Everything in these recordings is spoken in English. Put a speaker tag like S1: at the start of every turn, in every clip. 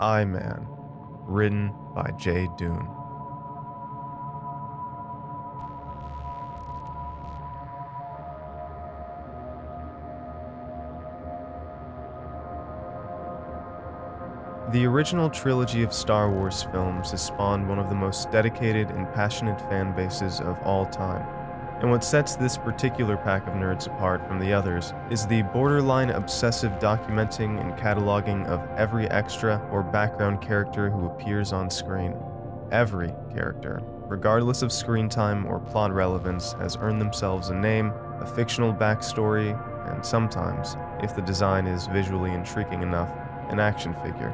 S1: Eye Man, written by J. Dune. The original trilogy of Star Wars films has spawned one of the most dedicated and passionate fan bases of all time. And what sets this particular pack of nerds apart from the others is the borderline obsessive documenting and cataloging of every extra or background character who appears on screen. Every character, regardless of screen time or plot relevance, has earned themselves a name, a fictional backstory, and sometimes, if the design is visually intriguing enough, an action figure.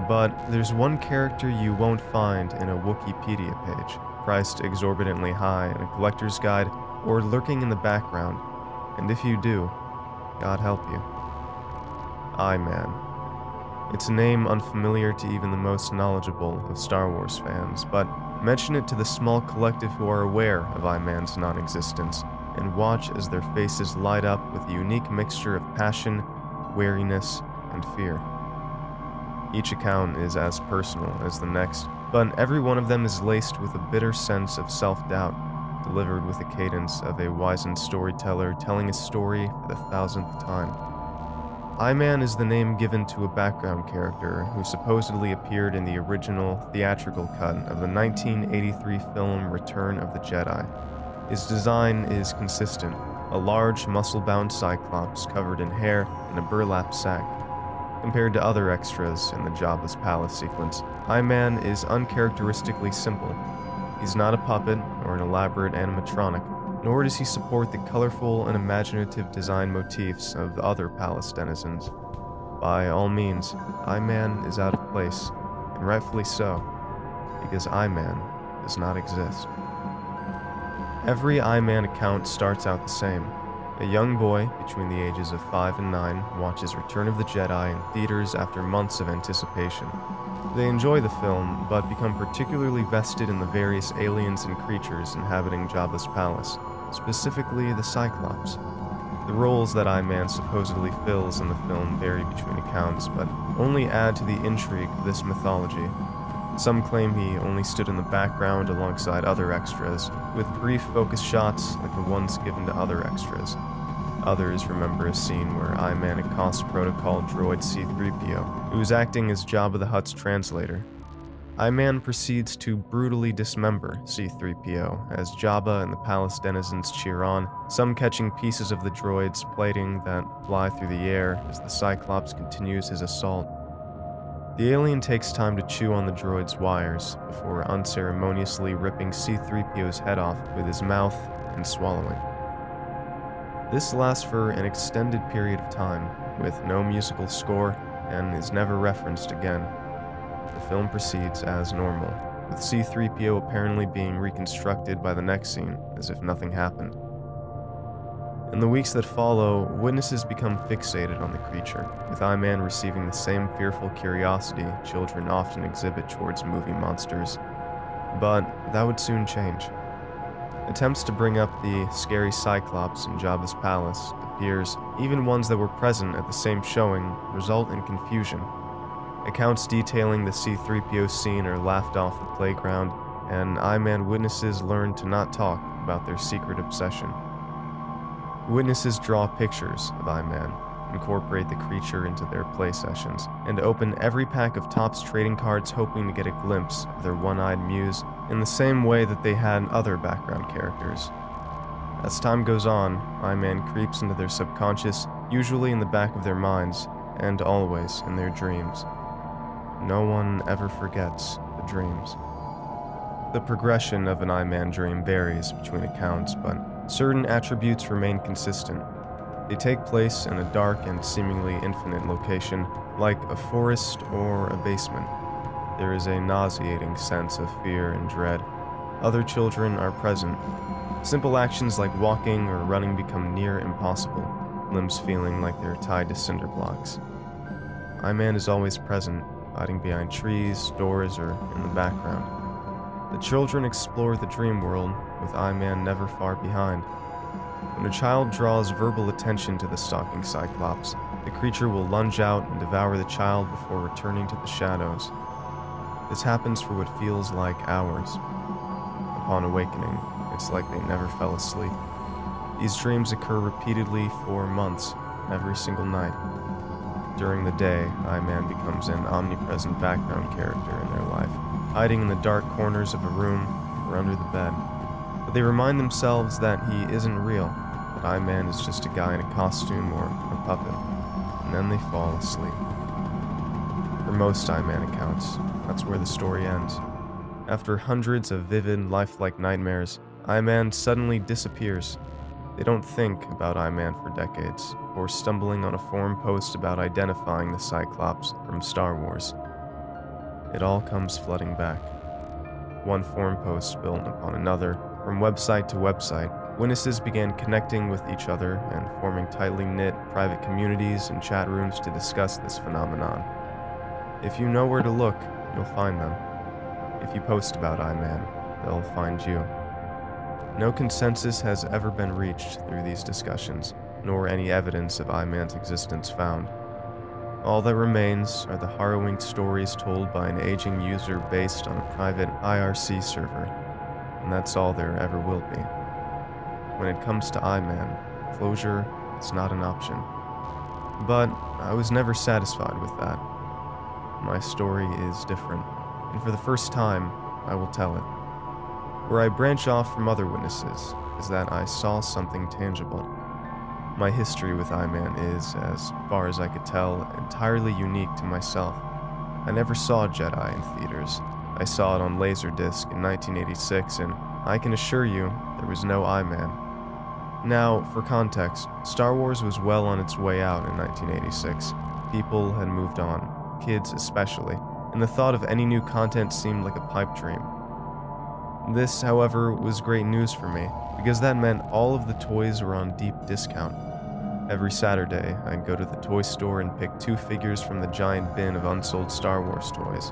S1: But there's one character you won't find in a Wikipedia page, priced exorbitantly high in a collector's guide, or lurking in the background, and if you do, God help you. Eye Man. It's a name unfamiliar to even the most knowledgeable of Star Wars fans, but mention it to the small collective who are aware of Eye Man's non-existence, and watch as their faces light up with a unique mixture of passion, wariness, and fear. Each account is as personal as the next, but every one of them is laced with a bitter sense of self-doubt, delivered with the cadence of a wizened storyteller telling a story for the 1000th time. Eye Man is the name given to a background character who supposedly appeared in the original theatrical cut of the 1983 film Return of the Jedi. His design is consistent, a large, muscle-bound Cyclops covered in hair and a burlap sack. Compared to other extras in the Jabba's palace sequence, Eye Man is uncharacteristically simple. He's not a puppet or an elaborate animatronic, nor does he support the colorful and imaginative design motifs of the other palace denizens. By all means, Eye Man is out of place, and rightfully so, because Eye Man does not exist. Every Eye Man account starts out the same. A young boy, between the ages of 5 and 9, watches Return of the Jedi in theaters after months of anticipation. They enjoy the film, but become particularly vested in the various aliens and creatures inhabiting Jabba's palace, specifically the Cyclops. The roles that Eye Man supposedly fills in the film vary between accounts, but only add to the intrigue of this mythology. Some claim he only stood in the background alongside other extras, with brief focus shots like the ones given to other extras. Others remember a scene where Eye Man accosts protocol droid C-3PO, who is acting as Jabba the Hutt's translator. Eye Man proceeds to brutally dismember C-3PO as Jabba and the palace denizens cheer on, some catching pieces of the droid's plating that fly through the air as the Cyclops continues his assault. The alien takes time to chew on the droid's wires before unceremoniously ripping C-3PO's head off with his mouth and swallowing. This lasts for an extended period of time, with no musical score, and is never referenced again. The film proceeds as normal, with C-3PO apparently being reconstructed by the next scene, as if nothing happened. In the weeks that follow, witnesses become fixated on the creature, with Eye Man receiving the same fearful curiosity children often exhibit towards movie monsters. But that would soon change. Attempts to bring up the scary Cyclops in Jabba's palace appears, even ones that were present at the same showing, result in confusion. Accounts detailing the C-3PO scene are laughed off the playground, and Eye Man witnesses learn to not talk about their secret obsession. Witnesses draw pictures of Eye Man, incorporate the creature into their play sessions, and open every pack of Topps trading cards hoping to get a glimpse of their one-eyed muse in the same way that they had other background characters. As time goes on, Eye Man creeps into their subconscious, usually in the back of their minds, and always in their dreams. No one ever forgets the dreams. The progression of an Eye Man dream varies between accounts, but certain attributes remain consistent. They take place in a dark and seemingly infinite location, like a forest or a basement. There is a nauseating sense of fear and dread. Other children are present. Simple actions like walking or running become near impossible, limbs feeling like they're tied to cinder blocks. Eye Man is always present, hiding behind trees, doors, or in the background. The children explore the dream world, with Eye Man never far behind. When a child draws verbal attention to the stalking Cyclops, The creature will lunge out and devour the child before returning to the shadows. This happens for what feels like hours. Upon awakening, it's like they never fell asleep. These dreams occur repeatedly for months, every single night. During the day, Eye Man becomes an omnipresent background character in their life, hiding in the dark corners of a room or under the bed. But they remind themselves that he isn't real, that Eye Man is just a guy in a costume or a puppet, and then they fall asleep. For most Eye Man accounts, that's where the story ends. After hundreds of vivid, lifelike nightmares, Eye Man suddenly disappears. They don't think about Eye Man for decades, or stumbling on a forum post about identifying the Cyclops from Star Wars. It all comes flooding back. One forum post built upon another, from website to website. Witnesses began connecting with each other and forming tightly knit private communities and chat rooms to discuss this phenomenon. If you know where to look, you'll find them. If you post about Eye Man, they'll find you. No consensus has ever been reached through these discussions, nor any evidence of Eye Man's existence found. All that remains are the harrowing stories told by an aging user based on a private IRC server, and that's all there ever will be. When it comes to Eye Man, closure is not an option. But I was never satisfied with that. My story is different, and for the first time, I will tell it. Where I branch off from other witnesses is that I saw something tangible. My history with Eye Man is, as far as I could tell, entirely unique to myself. I never saw Jedi in theaters. I saw it on Laserdisc in 1986, and I can assure you there was no Eye Man. Now, for context, Star Wars was well on its way out in 1986. People had moved on, kids especially, and the thought of any new content seemed like a pipe dream. This, however, was great news for me, because that meant all of the toys were on deep discount. Every Saturday, I'd go to the toy store and pick 2 figures from the giant bin of unsold Star Wars toys.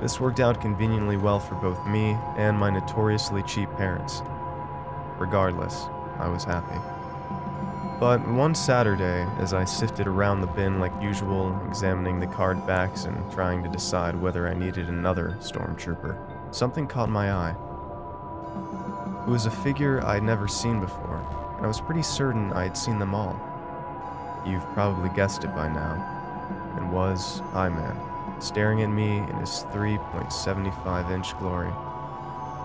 S1: This worked out conveniently well for both me and my notoriously cheap parents. Regardless, I was happy. But one Saturday, as I sifted around the bin like usual, examining the card backs and trying to decide whether I needed another Stormtrooper, something caught my eye. It was a figure I'd never seen before, and I was pretty certain I had seen them all. You've probably guessed it by now. It was Eye Man, staring at me in his 3.75-inch glory.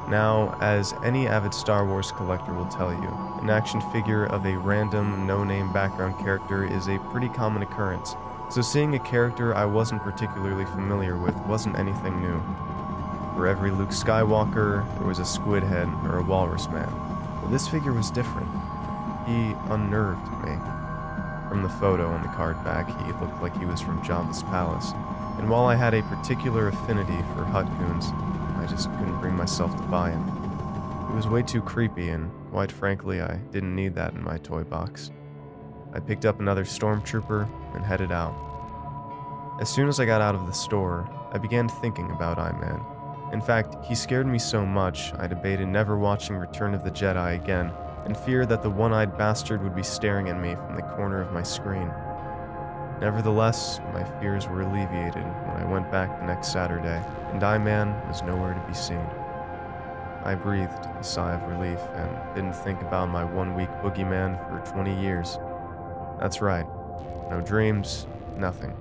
S1: Now, as any avid Star Wars collector will tell you, an action figure of a random, no-name background character is a pretty common occurrence, so seeing a character I wasn't particularly familiar with wasn't anything new. For every Luke Skywalker, there was a squid head or a walrus man. But this figure was different. He unnerved me. From the photo on the card back, he looked like he was from Jabba's palace, and while I had a particular affinity for Hutt Coons, I just couldn't bring myself to buy him. It was way too creepy, and quite frankly, I didn't need that in my toy box. I picked up another Stormtrooper and headed out. As soon as I got out of the store, I began thinking about Eye Man. In fact, he scared me so much, I debated never watching Return of the Jedi again, and feared that the one-eyed bastard would be staring at me from the corner of my screen. Nevertheless, my fears were alleviated when I went back the next Saturday, and Eye Man was nowhere to be seen. I breathed a sigh of relief and didn't think about my one-week boogeyman for 20 years. That's right, no dreams, nothing.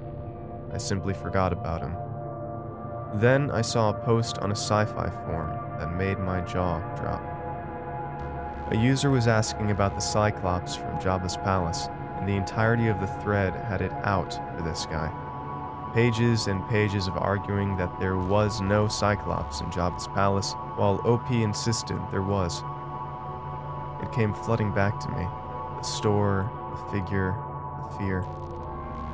S1: I simply forgot about him. Then I saw a post on a sci-fi forum that made my jaw drop. A user was asking about the Cyclops from Jabba's palace, and the entirety of the thread had it out for this guy. Pages and pages of arguing that there was no Cyclops in Jabba's palace, while OP insisted there was. It came flooding back to me. The store, the figure, the fear.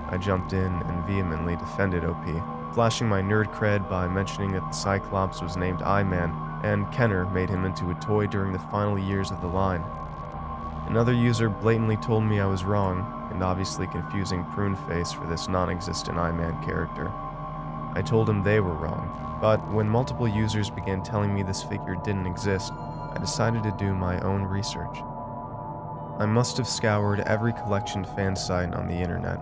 S1: I jumped in and vehemently defended OP, flashing my nerd cred by mentioning that the Cyclops was named Eye Man, and Kenner made him into a toy during the final years of the line. Another user blatantly told me I was wrong, and obviously confusing Pruneface for this non-existent Eye Man character. I told him they were wrong, but when multiple users began telling me this figure didn't exist, I decided to do my own research. I must have scoured every collection fan site on the internet,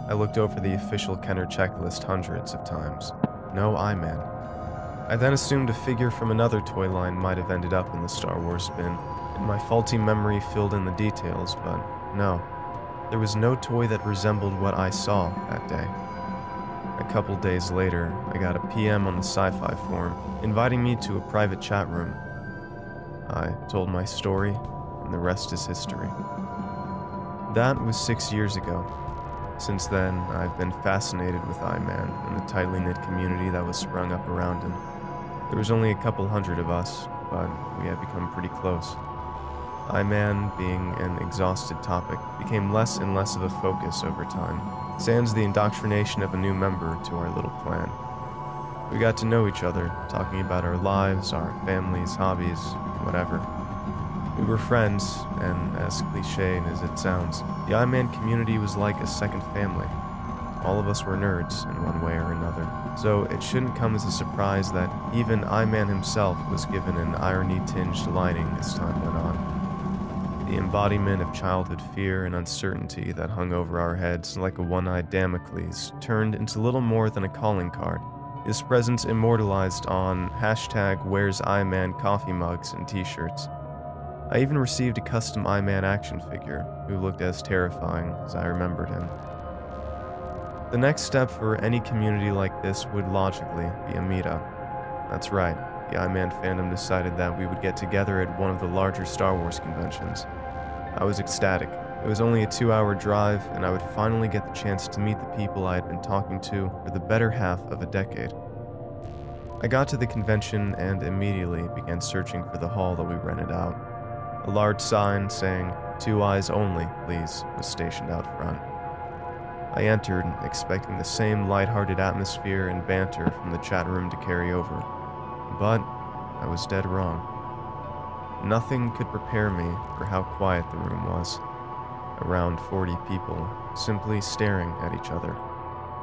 S1: I looked over the official Kenner checklist hundreds of times. No Eye Man. I then assumed a figure from another toy line might have ended up in the Star Wars bin, and my faulty memory filled in the details, but no. There was no toy that resembled what I saw that day. A couple days later, I got a PM on the Sci-Fi forum, inviting me to a private chat room. I told my story, and the rest is history. That was 6 years ago. Since then, I've been fascinated with Eye Man and the tightly knit community that was sprung up around him. There was only a couple hundred of us, but we had become pretty close. Eye Man, being an exhausted topic, became less and less of a focus over time, sans the indoctrination of a new member to our little clan. We got to know each other, talking about our lives, our families, hobbies, whatever. We were friends, and as cliched as it sounds, the Eye Man community was like a second family. All of us were nerds in one way or another, so it shouldn't come as a surprise that even Eye Man himself was given an irony-tinged lining as time went on. The embodiment of childhood fear and uncertainty that hung over our heads like a one-eyed Damocles turned into little more than a calling card, his presence immortalized on #Where'sEyeMan coffee mugs and t-shirts. I even received a custom Eye Man action figure, who looked as terrifying as I remembered him. The next step for any community like this would logically be a meetup. That's right, the Eye Man fandom decided that we would get together at one of the larger Star Wars conventions. I was ecstatic. It was only a 2-hour drive, and I would finally get the chance to meet the people I had been talking to for the better half of a decade. I got to the convention and immediately began searching for the hall that we rented out. A large sign saying, "2 eyes only, please," was stationed out front. I entered, expecting the same lighthearted atmosphere and banter from the chat room to carry over. But I was dead wrong. Nothing could prepare me for how quiet the room was. Around 40 people, simply staring at each other.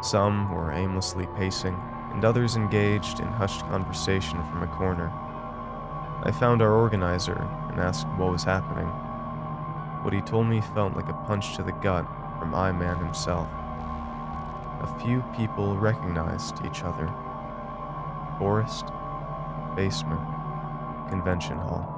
S1: Some were aimlessly pacing, and others engaged in hushed conversation from a corner. I found our organizer and asked what was happening. What he told me felt like a punch to the gut from Eye Man himself. A few people recognized each other. Forest, basement, convention hall.